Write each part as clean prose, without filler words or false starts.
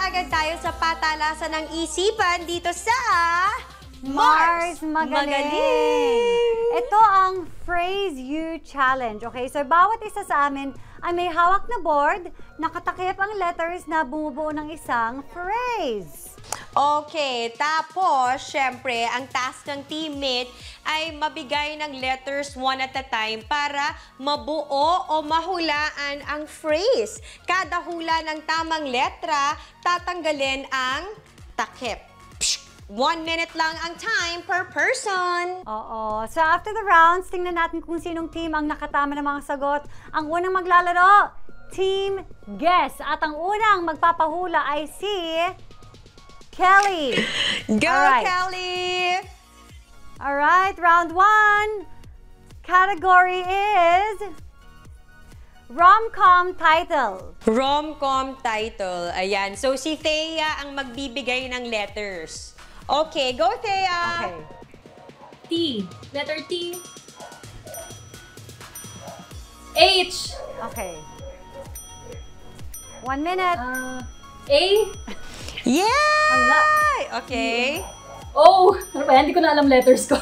agad tayo sa patalasan ng isipan dito sa Mars Magaling! Ito ang Phrase You Challenge. Okay, so bawat isa sa amin ay may hawak na board, nakatakip ang letters na bumubuo ng isang phrase. Okay, tapos, syempre, ang task ng teammate ay mabigay ng letters one at a time para mabuo o mahulaan ang phrase. Kada hula ng tamang letra, tatanggalin ang takip. 1 minute lang ang time per person. Oo. So after the rounds, tingnan natin kung sinong team ang nakatama ng mga sagot. Ang unang maglalaro, Team Guess. At ang unang magpapahula ay si Kelly. Go, Alright. Kelly! Alright, round 1. Category is rom-com title. Rom-com title. Ayan. So, si Thea ang magbibigay ng letters. Okay, go, Thea! Okay. T. Letter T. H. Okay. 1 minute. A. Yeah! Wala. Okay. O. Ano ba yan? Hindi ko na alam letters ko.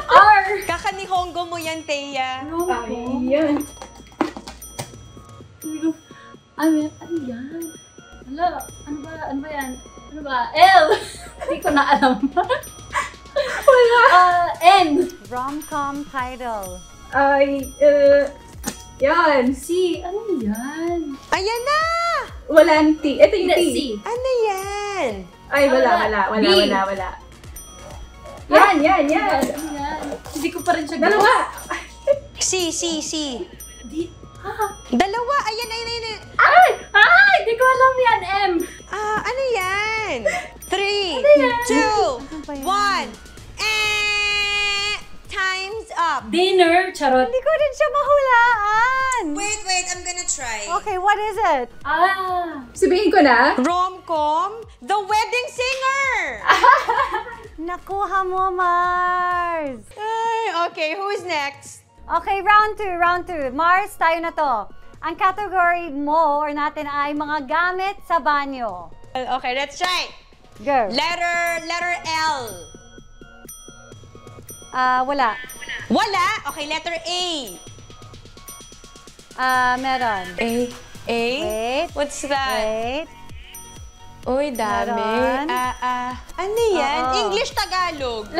R. Kakanihongo mo yan, Thea. Ayan. Ano yan? Wala. Ano ba yan? Ano ba? L. Hindi ko na alam. Wala. N. Rom-com title. Yan. C. Ano yan? Ayan na! Walang T. Ito yung T. Hindi, C. Ano yan? Ay, wala. B. Yan. Ano yan? Hindi ko pa rin siya Dalawa. C. D. Dalawa! Ayan. Ay! Hindi ko alam yan. M. Ano yan? 3, Ano ba 2, yan? 1. Time's up. Dinner. Charot. Hindi ko din siya mahulaan. Wait, I'm gonna try. Okay, what is it? Sabihin ko na. Rom-com, The Wedding Singer! Nakuha mo, Mars. Ay, okay, who's next? Okay, round 2. Mars, tayo na to. Ang category mo or natin ay mga gamit sa banyo. Okay, let's try. Go. Letter L. Wala. Wala? Okay, letter A. Meron. A? Wait. What's that? Wait. Uy, dami. Meron. Ano yan? Oo. English, Tagalog.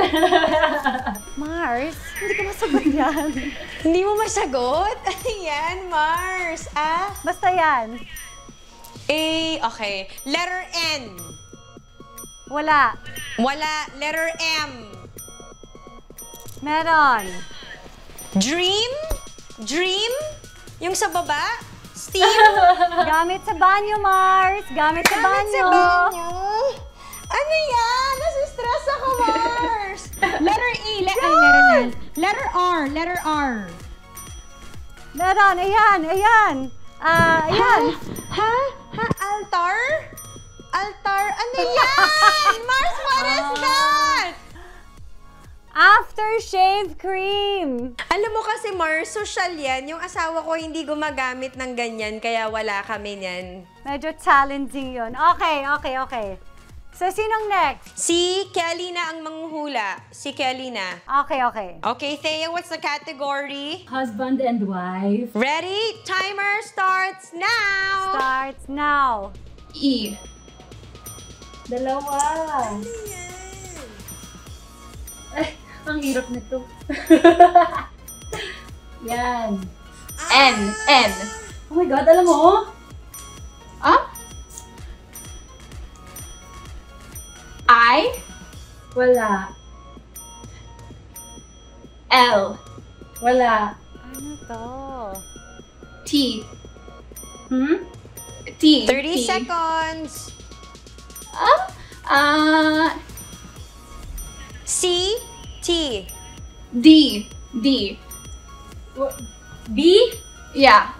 Mars, hindi ka masagot yan. Hindi mo masagot? Ano yan, Mars? Basta yan. A, okay. Letter N. Wala. Wala. Letter M. Meron. Dream? Yung sa baba? Steam? Gamit sa banyo, Mars. Gamit sa banyo. Ano yan? Nasistress ako, Mars. Letter E. Letter R. Meron. Ayan. Ayan. Ha? Altar? Ano yan? Mars, what is that? Aftershave cream. Alam mo kasi, Mars, social yan. Yung asawa ko hindi gumagamit ng ganyan, kaya wala kami niyan. Medyo challenging yun. Okay. So, sinong next? Si Kelly na ang manghuhula. Si Kelly na. Okay. Okay, Thea, what's the category? Husband and wife. Ready? Timer starts now! Starts now. E. Dalawa. Ay, ang hirap nito. Yan. N. Oh my God, alam mo? I. Wala. L. Wala. Ano to? T. T. 30 seconds. C, T. D. B? Yeah.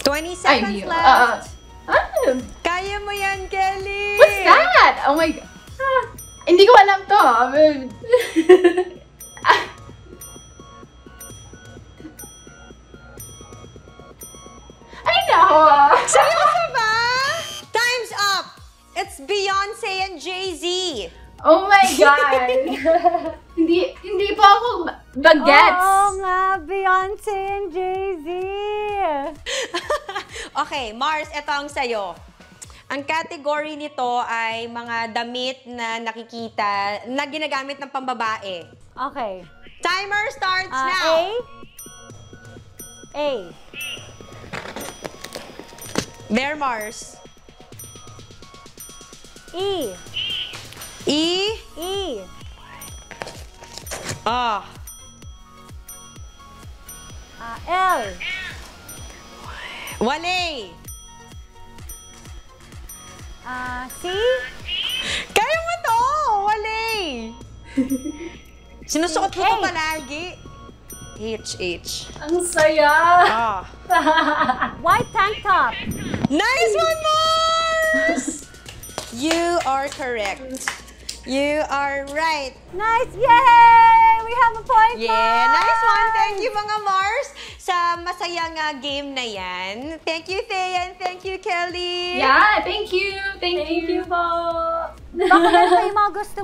20 seconds Ay, left. ano? Kaya mo yan, Kelly! What's that? Oh my God. Hindi ko alam to. Ay, nako. Seryoso ba? Oh my God! Hindi po ako bagets. Oo nga, Beyonce and Jay-Z. Okay, Mars, ito ang sayo. Ang category nito ay mga damit na nakikita, na ginagamit ng pambabae. Okay. Timer starts A. now. A. There, Mars. E. E. E. Ah. L. Wale. C. Kaya mo to! Wale. Sinusuot mo to H. palagi. H. Ang saya! Ah. White tank top. Nice one, Mars! You are correct. You are right. Nice! Yay! We have a point, Yeah, Mars! nice one. Thank you, mga Mars, sa masayang game na yan. Thank you, Thea, and thank you, Kelly. Yeah, thank you! Thank you po! Baka meron kayong mga gusto